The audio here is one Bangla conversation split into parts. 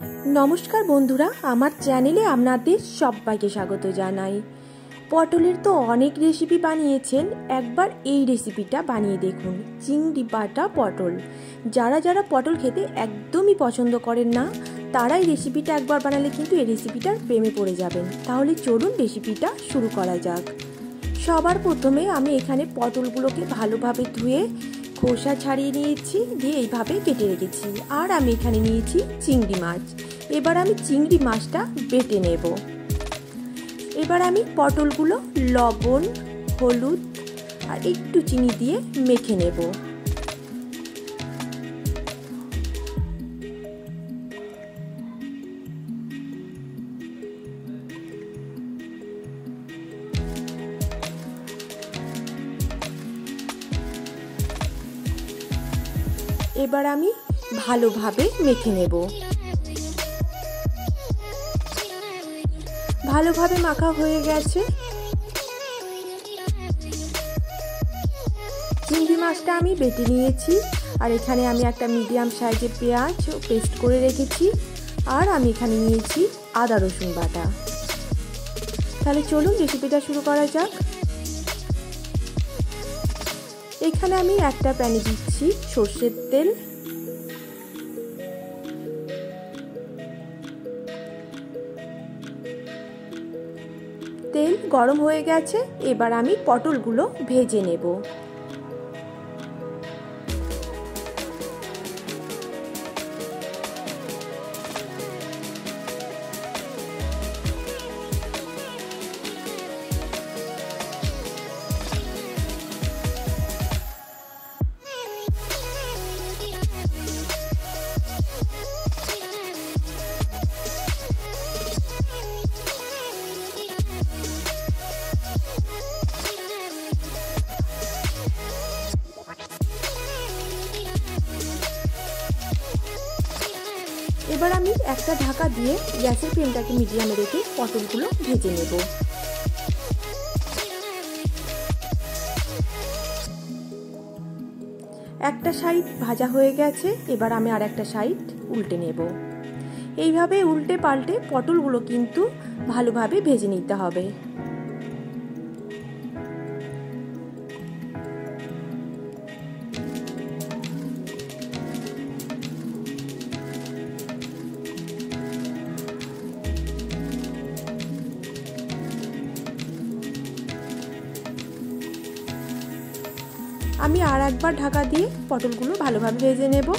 नमस्कार बंधुरा आमार चैनेले आपनादेर सबाइके स्वागत जानाई। पटलेर तो अनेक रेसिपि बानिয়েছেন, एकबार এই रेसिपिटा बानिয়ে देखुन। चिंगड़ी बाटा पटल, যারা যারা পটল খেতে একদমই পছন্দ করেন না তারা এই রেসিপিটা একবার বানালে কিন্তু এই রেসিপিটার প্রেমে পড়ে যাবেন। তাহলে চলুন রেসিপিটা শুরু করা যাক। সবার প্রথমে আমি এখানে পটলগুলোকে ভালোভাবে ধুয়ে খোসা ছাড়িয়ে নিয়েছি, দিয়ে এইভাবে কেটে রেখেছি। আর আমি এখানে নিয়েছি চিংড়ি মাছ। এবার আমি চিংড়ি মাছটা বেটে নেব। এবার আমি পটলগুলো লবণ, হলুদ আর একটু চিনি দিয়ে মেখে নেব। এবার আমি ভালোভাবে মেখে নেব। ভালোভাবে মাখা হয়ে গেছে। চিংড়ি মাছটা আমি বেটে নিয়েছি, আর এখানে আমি একটা মিডিয়াম সাইজের পেঁয়াজ পেস্ট করে রেখেছি, আর আমি এখানে নিয়েছি আদা রসুন বাটা। তাহলে চলুন রেসিপিটা শুরু করা যাক। এখানে আমি একটা প্যানে দিচ্ছি সরষের তেল। তেল গরম হয়ে গেছে, এবার আমি পটলগুলো ভেজে নেব। এবার আমি একটা ঢাকা দিয়ে গ্যাসের ফ্লেমটাকে মিডিয়ামে রেখে পটলগুলো ভেজে নেব। একটা সাইড ভাজা হয়ে গেছে, এবার আমি আর একটা সাইড উল্টে নেব। এইভাবে উল্টে পাল্টে পটলগুলো কিন্তু ভালোভাবে ভেজে নিতে হবে। আমি আর একবার ঢাকা দিয়ে পটলগুলো ভালোভাবে ভেজে নেব।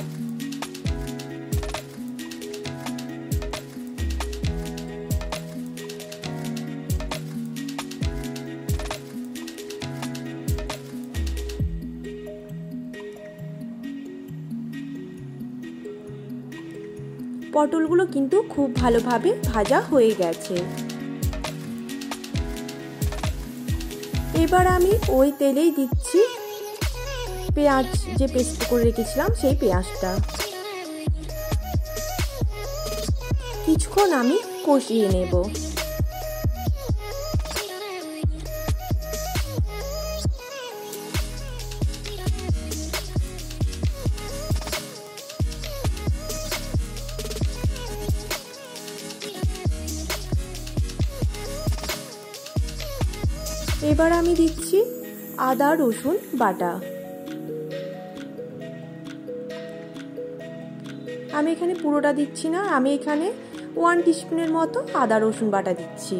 পটলগুলো কিন্তু খুব ভালোভাবে ভাজা হয়ে গেছে। এবার আমি ওই তেলেই দিচ্ছি পেঁয়াজ যে পেস্ট করে রেখেছিলাম সেই পেঁয়াজটা। কিছুক্ষণ আমি কষিয়ে নেব। এবার আমি দিচ্ছি আদা রসুন বাটা। আমি এখানে পুরোটা দিচ্ছি না, আমি এখানে 1 টিস্পুনের মতো আদা রসুন বাটা দিচ্ছি।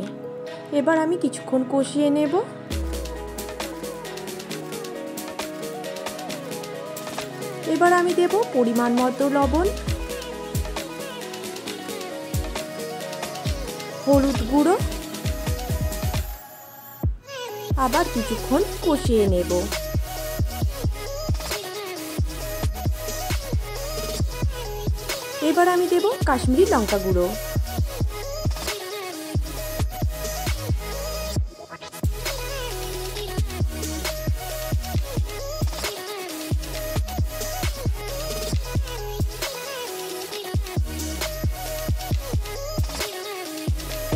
এবার আমি কিছুক্ষণ কষিয়ে নেব। এবার আমি দেব পরিমাণ মতো লবণ, হলুদ গুঁড়ো, আবার কিছুক্ষণ কষিয়ে নেব। এবার আমি দেব কাশ্মীরি লঙ্কা গুঁড়ো।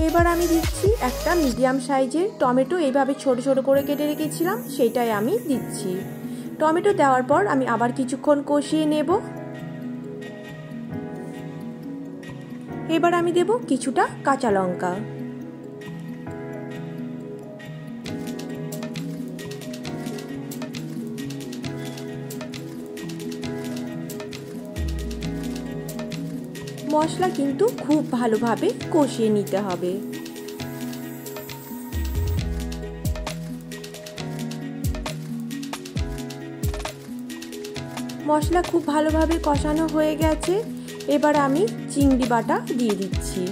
এবার আমি দিচ্ছি একটা মিডিয়াম সাইজের টমেটো, এইভাবে ছোট ছোট করে কেটে রেখেছিলাম সেইটাই আমি দিচ্ছি। টমেটো দেওয়ার পর আমি আবার কিছুক্ষণ কষিয়ে নেব। এবার আমি দেব কিছুটা কাঁচা লঙ্কা। মশলা কিন্তু খুব ভালোভাবে কষিয়ে নিতে হবে। মশলা খুব ভালোভাবে কষানো হয়ে গেছে। এবার আমি চিংড়ি বাটা দিয়ে দিচ্ছি।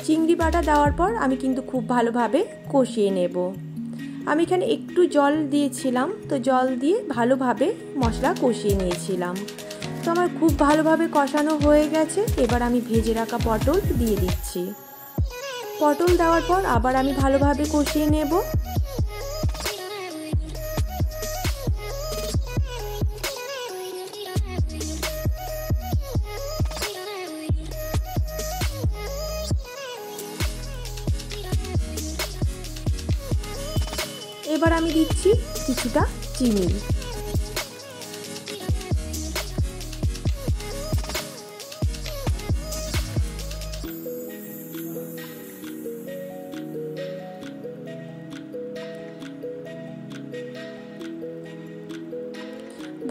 চিংড়ি বাটা দেওয়ার পর আমি কিন্তু খুব ভালোভাবে কষিয়ে নেব। আমি এখানে একটু জল দিয়েছিলাম, তো জল দিয়ে ভালোভাবে মশলা কষিয়ে নিয়েছিলাম। তো আমার খুব ভালোভাবে কষানো হয়ে গেছে। এবার আমি ভেজে রাখা পটল দিয়ে দিচ্ছি। পটল দেওয়ার পর আবার আমি ভালোভাবে কষিয়ে নেব। এবার আমি দিচ্ছি কিছুটা চিনি।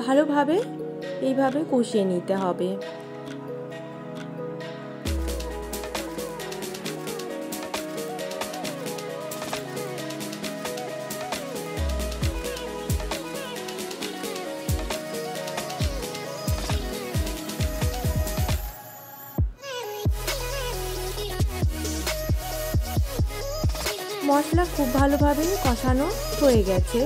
ভালোভাবে এইভাবে কষিয়ে নিতে হবে। মশলা খুব ভালোভাবে কষানো হয়ে গেছে।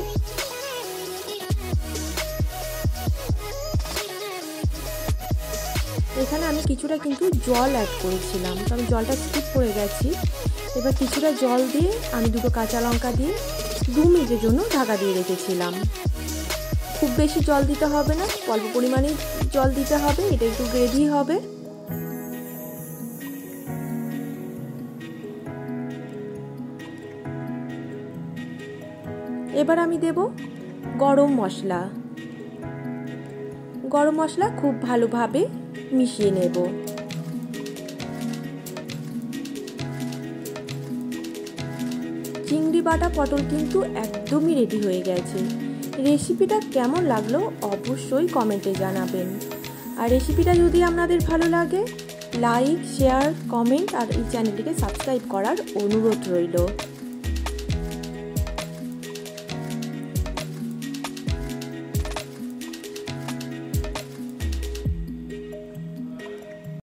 এখানে আমি কিছুটা কিন্তু জল অ্যাড করেছিলাম, তো আমি জলটা স্কিপ করে গেছি। এবার কিছুটা জল দিয়ে আমি দুটো কাঁচা লঙ্কা দিয়ে 2 মিনিটের জন্য ঢাকা দিয়ে রেখেছিলাম। খুব বেশি জল দিতে হবে না, অল্প পরিমাণে জল দিতে হবে, এটা একটু গ্রেভি হবে। এবার আমি দেব গরম মশলা। গরম মশলা খুব ভালোভাবে মিশিয়ে নেব। চিংড়ি বাটা পটল কিন্তু একদমই রেডি হয়ে গেছে। রেসিপিটা কেমন লাগলো অবশ্যই কমেন্টে জানাবেন। আর রেসিপিটা যদি আপনাদের ভালো লাগে, লাইক, শেয়ার, কমেন্ট আর এই চ্যানেলটিকে সাবস্ক্রাইব করার অনুরোধ রইল।